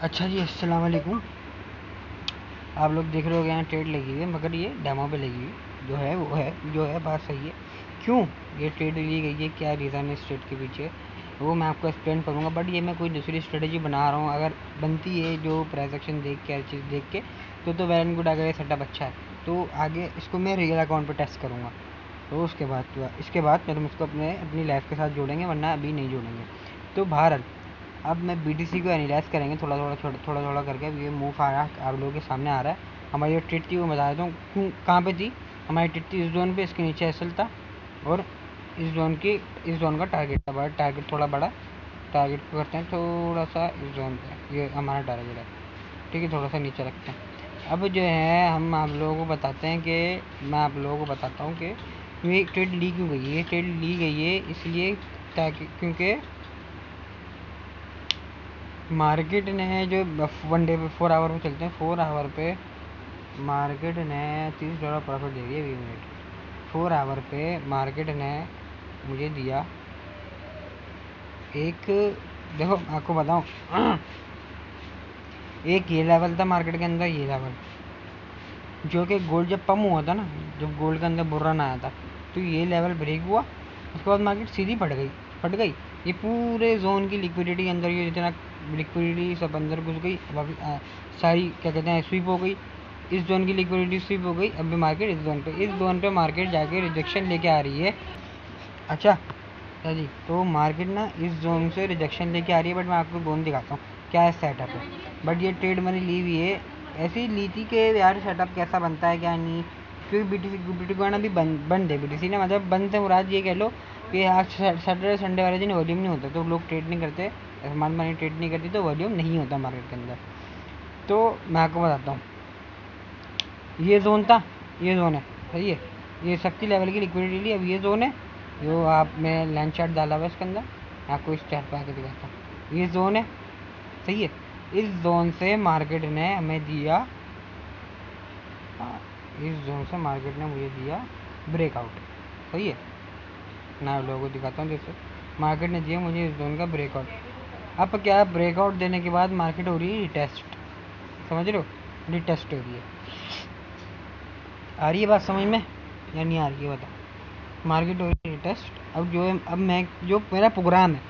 अच्छा जी, अस्सलाम वालेकुम। आप लोग देख रहे हो यहाँ ट्रेड लगी हुई है, मगर ये डेमो पे लगी हुई जो है वो है जो है बात सही है। क्यों ये ट्रेड ली गई है, क्या रीज़न है इस ट्रेड के पीछे, वो मैं आपको एक्सप्लेन करूँगा। बट ये मैं कोई दूसरी स्ट्रेटजी बना रहा हूँ, अगर बनती है जो प्राइस एक्शन देख के, हर चीज़ देख के, तो वेल एंड गुड। अगर ये सेटअप अच्छा है तो आगे इसको मैं रियल अकाउंट पर टेस्ट करूँगा। तो इसके बाद फिर हम इसको अपनी लाइफ के साथ जोड़ेंगे, वरना अभी नहीं जोड़ेंगे। तो बहरहाल अब मैं BTC को एनालाइज करेंगे थोड़ा थोड़ा करके। अब ये मूव आ रहा है, आप लोगों के सामने आ रहा है। हमारी जो ट्रेड थी वो बता देता हूँ कहाँ पे थी। हमारी ट्रेड थी इस जोन पे, इसके नीचे एसएल था, और इस जोन का टारगेट था बड़ा, टारगेट थोड़ा बड़ा। टारगेट को करते हैं थोड़ा सा इस जोन पे, ये हमारा टारगेट है, ठीक है। थोड़ा सा नीचे रखते हैं। अब जो है हम आप लोगों को बताते हैं कि मैं आप लोगों को बताता हूँ कि ये ट्रेड ली क्यों गई है। ये ट्रेड ली गई है इसलिए ताकि, क्योंकि मार्केट ने जो 1 डे पे 4 आवर पे चलते हैं, 4 आवर पे मार्केट ने $30 प्रॉफिट दे दिया 20 मिनट। 4 आवर पे मार्केट ने मुझे दिया एक, देखो आपको बताऊं, एक ये लेवल था मार्केट के अंदर, ये लेवल जो कि गोल्ड जब पम हुआ था ना, जब गोल्ड के अंदर बुर्रन आया था, तो ये लेवल ब्रेक हुआ। उसके बाद मार्केट सीधी फट गई। ये पूरे जोन की लिक्विडिटी के अंदर, ये जितना लिक्विडिटी सब अंदर घुस गई, सारी क्या कहते हैं स्वीप हो गई। इस जोन की लिक्विडिटी स्वीप हो गई। अभी मार्केट इस जोन पे मार्केट जाके रिजेक्शन लेके आ रही है। अच्छा जी, तो मार्केट ना इस जोन से रिजेक्शन लेके आ रही है, बट मैं आपको जोन दिखाता हूँ क्या सेटअप है। बट ये ट्रेड मैंने ली हुई है, ऐसे ही ली थी कि यार सेटअप कैसा बनता है क्या नहीं। क्योंकि BTC को अभी बंद है। BTC ने मतलब बंद से मुराद ये कह लो कि आज सैटरडे संडे वाले दिन वॉल्यूम नहीं होता, तो लोग ट्रेड नहीं करते, स्मार्ट मनी ट्रेड नहीं करती, तो वॉल्यूम नहीं होता मार्केट के अंदर। तो मैं आपको बताता हूँ, ये जोन था, ये जोन है, सही है। ये शक्ति लेवल की लिक्विडिटी ली। अब ये जोन है जो आप, मैं लैंड चार्ट डाला हुआ है इसके अंदर, आपको इस चार्ट पर आके दिखाता हूँ। ये जोन है, सही है। इस जोन से मार्केट ने हमें दिया, इस जोन से मार्केट ने मुझे दिया ब्रेकआउट, सही है। मैं आप लोगों को दिखाता हूँ, जैसे मार्केट ने दिया मुझे इस जोन का ब्रेकआउट। अब क्या, ब्रेकआउट देने के बाद मार्केट हो रही है रिटेस्ट, समझ रहे हो, रिटेस्ट हो रही है। आ रही है बात समझ में या नहीं आ रही है बताओ। मार्केट हो रही है रिटेस्ट। अब जो है, अब मैं जो मेरा प्रोग्राम है,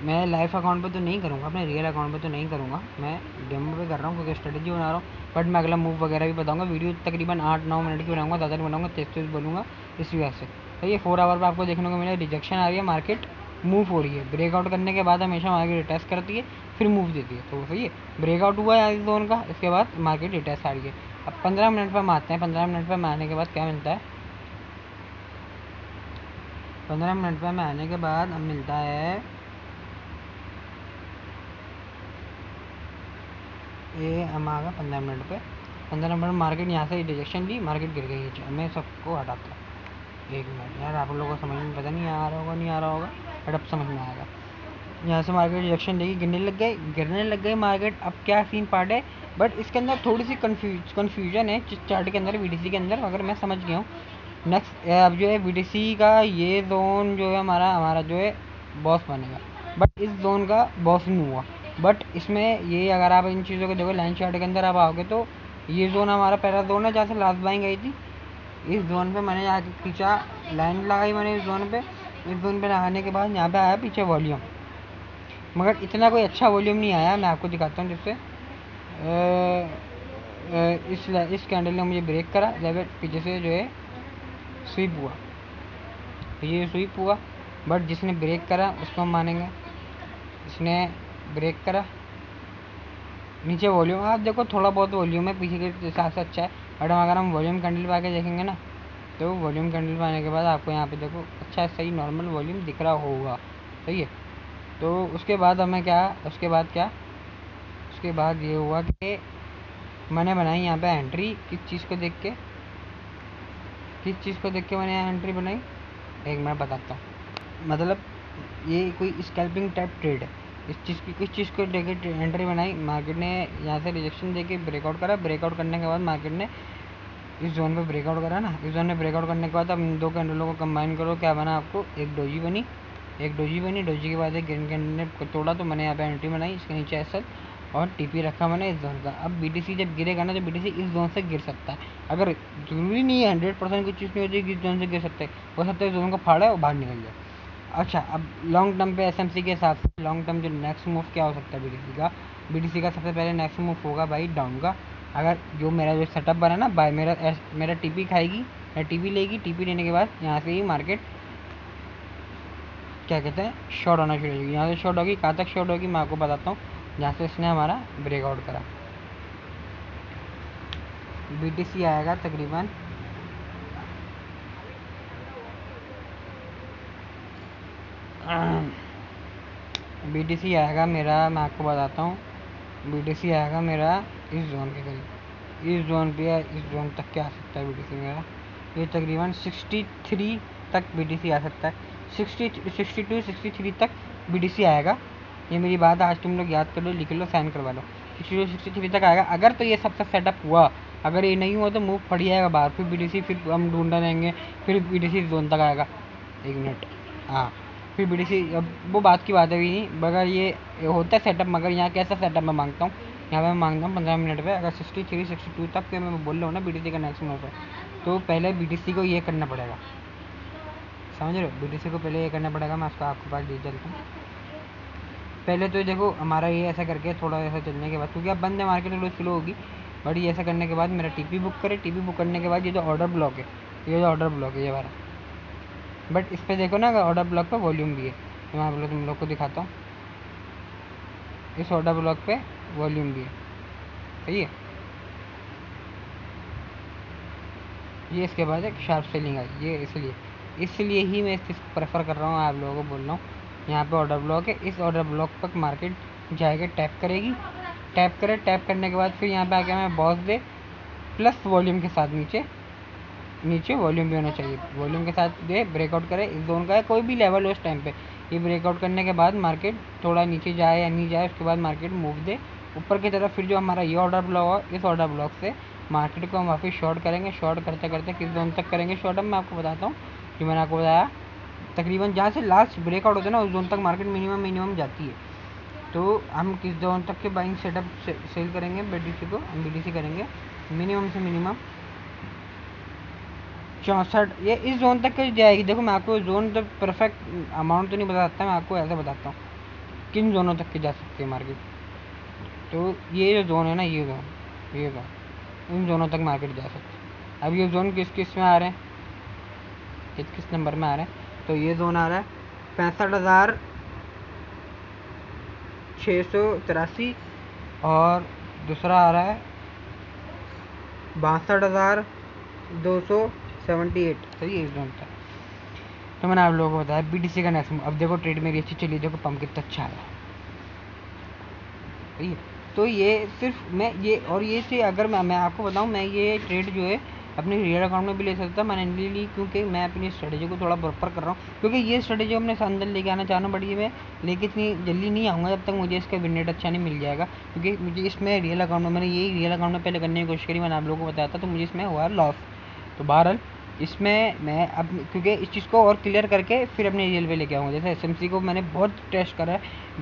मैं लाइफ अकाउंट पे तो नहीं करूँगा, अपने रियल अकाउंट पे तो नहीं करूँगा, मैं डेमो पे कर रहा हूँ क्योंकि स्ट्रेटजी बना रहा हूँ। बट मैं अगला मूव वगैरह भी बताऊँगा। वीडियो तकरीबन 8-9 मिनट की बनाऊँगा, ज़्यादा नहीं बनाऊँगा, तेज बोलूँगा इस वजह से। तो ये 4 आवर पर आपको देखने को मिला रिजेक्शन आ रही है, मार्केट मूव हो रही है। ब्रेकआउट करने के बाद हमेशा मार्केट रिटेस्ट करती है, फिर मूव देती है, तो सही है। ब्रेकआउट हुआ है इस जोन का, इसके बाद मार्केट रिटेस्ट आ रही है। अब 15 मिनट पर हम आते हैं। 15 मिनट पर आने के बाद क्या मिलता है, 15 मिनट पर आने के बाद अब मिलता है, ये हम आ गए 15 मिनट पे। 15 मिनट मार्केट यहाँ से रिजेक्शन ली, मार्केट गिर गई नीचे। मैं सबको हटाता, 1 मिनट यार, आप लोगों को समझ में पता नहीं आ रहा होगा, नहीं आ रहा होगा, बट अब समझ में आएगा। यहाँ से मार्केट रिजेक्शन लेगी, गिरने लग गई मार्केट। अब क्या सीन पार्ट है, बट इसके अंदर थोड़ी सी कन्फ्यूजन है चार्ट के अंदर, BTC के अंदर, अगर मैं समझ गया हूँ। नेक्स्ट अब जो है BTC का ये जोन जो है हमारा हमारा जो है बॉस बनेगा, बट इस जोन का बॉस नहीं हुआ। बट इसमें ये, अगर आप इन चीज़ों को देखो लाइन चार्ट के अंदर आप आओगे, तो ये जोन हमारा पहला जोन है जहाँ से लास्ट बाइंग आई थी। इस जोन पे मैंने आके खींचा, लाइन लगाई मैंने इस जोन पे। इस जोन पे लगाने के बाद यहाँ पे आया पीछे वॉल्यूम, मगर इतना कोई अच्छा वॉल्यूम नहीं आया। मैं आपको दिखाता हूँ, जिससे इस कैंडल ने मुझे ब्रेक करा, लेवल पीछे से जो है स्वीप हुआ, ये स्वीप हुआ। बट जिसने ब्रेक करा उसको हम मानेंगे, इसने ब्रेक करा। नीचे वॉल्यूम आप देखो, थोड़ा बहुत वॉल्यूम है पीछे के हिसाब से अच्छा है। बट अगर हम वॉल्यूम कैंडल पे आके देखेंगे ना, तो वॉल्यूम कैंडल पे आने के बाद आपको यहाँ पे देखो अच्छा सही नॉर्मल वॉल्यूम दिख रहा होगा, सही है। तो उसके बाद हमें क्या, उसके बाद ये हुआ कि मैंने बनाई यहाँ पे एंट्री। किस चीज़ को देख के मैंने यहाँ एंट्री बनाई, एक मैं बताता हूँ। मतलब ये कोई स्कैल्पिंग टाइप ट्रेड है। किस चीज़ को देख के एंट्री बनाई, मार्केट ने यहाँ से रिजेक्शन दे के ब्रेकआउट करा। ब्रेकआउट करने के बाद मार्केट ने इस जोन पे ब्रेकआउट करा ना, इस जोन में ब्रेकआउट करने के बाद अब इन दो कैंडलों को कंबाइन करो, क्या बना आपको, एक डोजी बनी। डोजी के बाद एक ग्रीन कैंडल ने तोड़ा, तो मैंने यहाँ पे एंट्री बनाई, इसके नीचे एसएल। और टीपी रखा मैंने इस जोन का। अब बीटीसी जब गिरेगा ना तो बीटीसी इस जोन से गिर सकता है। अगर जरूरी नहीं है 100% कुछ चीज़ नहीं होती कि इस जोन से गिर सकते, हो सकता है जोन को फाड़ा और बाहर निकल जाए। अच्छा, अब लॉन्ग टर्म पे एसएमसी के हिसाब से लॉन्ग टर्म जो नेक्स्ट मूव क्या हो सकता है बीटीसी का सबसे पहले नेक्स्ट मूव होगा भाई डाउन का। अगर जो मेरा जो सेटअप बना ना बाय मेरा टीपी खाएगी या टीपी लेगी, टीपी लेने के बाद यहाँ से ही मार्केट क्या कहते हैं शॉर्ट होना शुरू होगी। यहाँ से शॉर्ट होगी, कहाँ तक शॉर्ट होगी मैं आपको बताता हूँ। जहाँ से इसने हमारा ब्रेकआउट करा बीटीसी आएगा तकरीबन बीटीसी आएगा मेरा, मैं आपको बताता हूँ, बीटीसी आएगा मेरा इस जोन के करीब, इस जोन पे या इस जोन तक क्या आ सकता है बीटीसी मेरा, ये तकरीबन 63 तक बीटीसी आ सकता है। 62 63 तक बीटीसी आएगा। ये मेरी बात आज तुम लोग याद कर लो, लिख लो, साइन करवा लो। 63 तक आएगा। अगर तो ये सबसे सेटअप हुआ, अगर ये नहीं हुआ तो मूव पड़ जाएगा बाहर, फिर बीटीसी फिर हम ढूंढा रहेंगे, फिर बीटीसी जोन तक आएगा। 1 मिनट, हाँ फिर बीटीसी, अब वो बात की बात है भी नहीं, मगर ये होता है सेटअप। मगर यहाँ कैसा सेटअप मैं मांगता हूँ, यहाँ पे मैं मांगता हूँ 15 मिनट पे अगर 63 62 तक के मैं बोल रहा हूँ ना बीटीसी का नेक्स्ट मूव है, तो पहले बीटीसी को ये करना पड़ेगा, समझ रहे हो? बीटीसी को पहले ये करना पड़ेगा। मैं उसको आपके पास डील चलता हूँ। पहले तो देखो हमारा ये ऐसा करके थोड़ा ऐसा चलने के बाद, क्योंकि अब बंद है मार्केट थोड़ी स्लो होगी, बट ये ऐसा करने के बाद मेरा टीपी बुक करे। टीपी बुक करने के बाद ये जो ऑर्डर ब्लॉक है, ये जो ऑर्डर ब्लॉक है ये हमारा, बट इस पर देखो ना अगर ऑर्डर ब्लॉक पे वॉल्यूम भी है, तो मैं आप लोग तुम लोग को दिखाता हूँ। इस ऑर्डर ब्लॉक पे वॉल्यूम भी है, सही है। ये इसके बाद एक शार्प सेलिंग आई, ये इसलिए ही मैं इस चीज़ को प्रेफर कर रहा हूँ, आप लोगों को बोल रहा हूँ। यहाँ पे ऑर्डर ब्लॉक है, इस ऑर्डर ब्लॉक पर मार्केट जाएगा, टैप करेगी, टैप करने के बाद फिर यहाँ पे आके मैं बॉस दे प्लस वॉल्यूम के साथ नीचे वॉल्यूम भी होना चाहिए, वॉल्यूम के साथ दे ब्रेकआउट करे। इस जोन का है कोई भी लेवल हो उस टाइम पे, ये ब्रेकआउट करने के बाद मार्केट थोड़ा नीचे जाए या नहीं जाए, उसके बाद मार्केट मूव दे ऊपर की तरफ। फिर जो हमारा ये ऑर्डर ब्लॉक है, इस ऑर्डर ब्लॉक से मार्केट को हम वापस शॉर्ट करेंगे। शॉर्ट करते करते किस जोन तक करेंगे शॉर्ट, मैं आपको बताता हूँ। जो मैंने आपको बताया तकरीबन जहाँ से लास्ट ब्रेकआउट होता है ना उस जोन तक मार्केट मिनिमम जाती है। तो हम किस जोन तक के बाइंग सेटअप सेल करेंगे बीटीसी को, हम बीटीसी करेंगे मिनिमम से मिनिमम 64, ये इस जोन तक की जाएगी। देखो मैं आपको जोन तो परफेक्ट अमाउंट तो नहीं बता सकता, मैं आपको ऐसे बताता हूँ किन जोनों तक की जा सकती है मार्केट। तो ये जो जोन है ना, ये जोन इन जोनों तक मार्केट जा सकती है। अब ये जोन किस में आ रहे हैं, किस नंबर में आ रहे हैं, तो ये जोन आ रहा है 65,683 और दूसरा आ रहा है 62,278, सही है इस जोन तक। तो मैंने आप लोगों को बताया बीटीसी का नेक्स्ट। अब देखो ट्रेड मेरी अच्छी चली, देखो पंप कितना अच्छा आया, सही है। तो ये सिर्फ मैं ये और ये से अगर मैं आपको बताऊं, मैं ये ट्रेड जो है अपने रियल अकाउंट में भी ले सकता, मैंने नहीं ली क्योंकि मैं अपनी स्ट्रेटेजी को थोड़ा प्रॉपर कर रहा हूँ। क्योंकि ये स्ट्रेटेजी अपने अंदर लेके आना चाहना पड़ी, मैं लेके इतनी जल्दी नहीं आऊँगा जब तक मुझे इसका विन रेट अच्छा नहीं मिल जाएगा। क्योंकि मुझे इसमें रियल अकाउंट में मैंने यही रियल अकाउंट में पहले करने की कोशिश करी, मैंने आप लोगों को बताया था, तो मुझे इसमें हुआ लॉस। तो बहरहाल इसमें मैं अब क्योंकि इस चीज़ को और क्लियर करके फिर अपने रियल पे लेके आऊँगा। जैसे एसएमसी को मैंने बहुत टेस्ट करा है,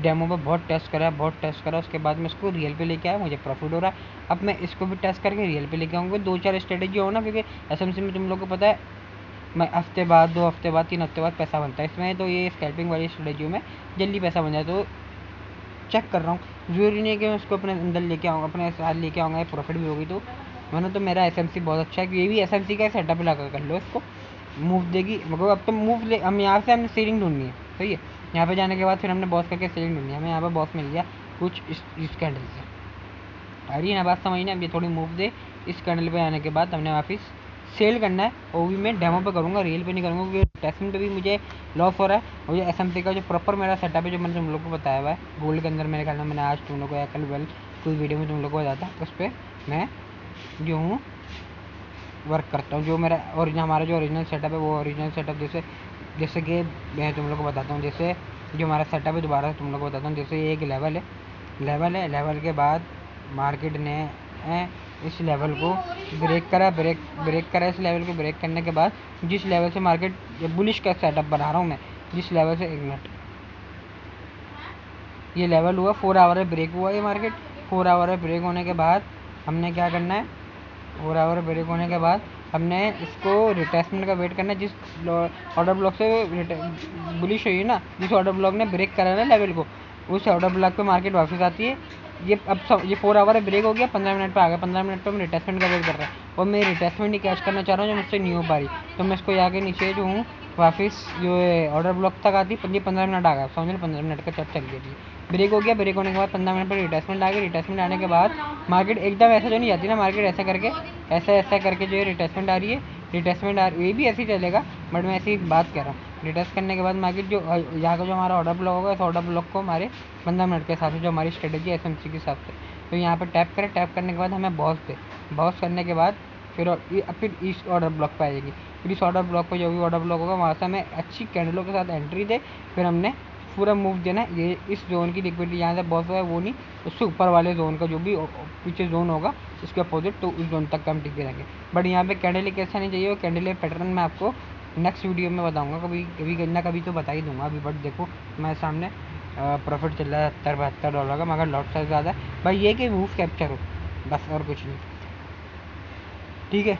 डेमो पे बहुत टेस्ट करा, उसके बाद मैं इसको रियल पे लेके आया, मुझे प्रॉफिट हो रहा है। अब मैं इसको भी टेस्ट करके रियल पे लेके आऊँगा। 2-4 स्ट्रेटेजी हो ना, क्योंकि एसएमसी में तुम लोग को पता है मैं हफ्ते बाद 2 हफ्ते बाद 3 हफ्ते बाद पैसा बनता है, इसमें तो ये स्कैल्पिंग वाली स्ट्रेटेजी में जल्दी पैसा बन जाए। तो चेक कर रहा हूँ, ज़रूरी नहीं है कि मैं उसको अपने अंदर लेके आऊँगा, अपने साथ लेके आऊँगा, प्रॉफिट भी होगी। तो मैंने तो मेरा एसएमसी बहुत अच्छा है कि ये भी एसएमसी का सेटअप लगा कर लो, इसको मूव देगी। मगर अब तो मूव ले, हम यहाँ से हमने सेलिंग ढूंढनी है, सही है। यहाँ पे जाने के बाद फिर हमने बॉस करके सेलिंग ढूंढनी है। हमें यहाँ पे बॉस मिल गया कुछ इस कैंडल से, आ रही है ना बात समझना। अब ये थोड़ी मूव दे, इस कैंडल पे आने के बाद हमने वापस सेल करना है। वो भी मैं डेमो पे करूँगा, रियल पे नहीं करूँगा, क्योंकि टेस्टिंग पे भी मुझे लॉस हो रहा है। और ये एसएमसी का जो प्रॉपर मेरा सेटअप है, जो मैंने तुम लोग को बताया हुआ है गोल्ड के अंदर, मेरे ख्याल में मैंने आज तुम लोग को या कल कोई वीडियो में तुम लोग को बताया था, उस पर मैं जो हूँ वर्क करता हूँ। जो मेरा हमारा जो ओरिजिनल सेटअप है, वो ओरिजिनल सेटअप जैसे कि मैं तुम लोग को बताता हूँ। जैसे जो हमारा सेटअप है, दोबारा तुम लोग को बताता हूँ। जैसे ये एक लेवल के बाद मार्केट ने इस लेवल को ब्रेक करा। इस लेवल को ब्रेक करने के बाद जिस लेवल से मार्केट बुलिश का सेटअप बना रहा हूँ मैं, जिस लेवल से, एक मिनट, ये लेवल हुआ 4 आवर में ब्रेक हुआ ये मार्केट, 4 आवर ब्रेक होने के बाद हमने क्या करना है, 4 आवर ब्रेक होने के बाद हमने इसको रिट्रेसमेंट का वेट करना है। जिस ऑर्डर ब्लॉक से बुलिश हुई है ना, जिस ऑर्डर ब्लॉक ने ब्रेक करा ना लेवल को, उस ऑर्डर ब्लॉक पे मार्केट वापस आती है। ये अब ये 4 आवर ब्रेक हो गया, 15 मिनट पे आ गया, 15 मिनट पे मैं रिट्रेसमेंट का वेट कर रहा है और मैं रिट्रेसमेंट ही कैश करना चाह रहा हूँ जो मुझसे नहीं हो पा रही। तो मैं इसको आगे नीचे जो हूँ वापस जो ऑर्डर ब्लॉक तक आती, 15 मिनट आ गया, समझ 15 मिनट का चल गया जी। ब्रेक हो गया, ब्रेक होने के बाद 15 मिनट पर रिट्रेसमेंट आ गई। रिट्रेसमेंट आने के बाद मार्केट एकदम ऐसा जो नहीं जाती ना, मार्केट ऐसा करके ऐसा करके जो है रिट्रेसमेंट आ रही है। रिट्रेसमेंट आ रही, ये भी ऐसे ही चलेगा, बट मैं ऐसी बात कर रहा हूँ। रिट्रेस करने के बाद मार्केट जो यहाँ का जो हमारा ऑर्डर ब्लॉक होगा, इस ऑर्डर ब्लॉक को हमारे 15 मिनट के हिसाब से जो हमारी स्ट्रेटेजी है SMC के हिसाब से, तो यहाँ पर टैप करें। टैप करने के बाद हमें बॉस करने के बाद फिर इस ऑर्डर ब्लॉक पे आएगी। फिर इस ऑर्डर ब्लॉक पे जो भी ऑर्डर ब्लॉक होगा वहाँ से हमें अच्छी कैंडलों के साथ एंट्री दे। फिर हमने पूरा मूव देना है। ये इस जोन की लिक्विडिटी यहाँ से बॉस है वो नहीं, उससे ऊपर वाले जोन का जो भी पीछे जोन होगा उसके अपोजिट, तो उस जोन तक का हम टिके रहेंगे। बट यहाँ पे कैंडल कैसा नहीं चाहिए, वो कैंडल पैटर्न मैं आपको नेक्स्ट वीडियो में बताऊँगा। कभी कभी करना कभी तो बता ही दूंगा। अभी बट देखो मैं सामने प्रॉफिट चल रहा है $70-72 का, मगर लॉट साइज ज़्यादा है भाई। ये कि मूव कैप्चर हो बस, और कुछ नहीं, ठीक है।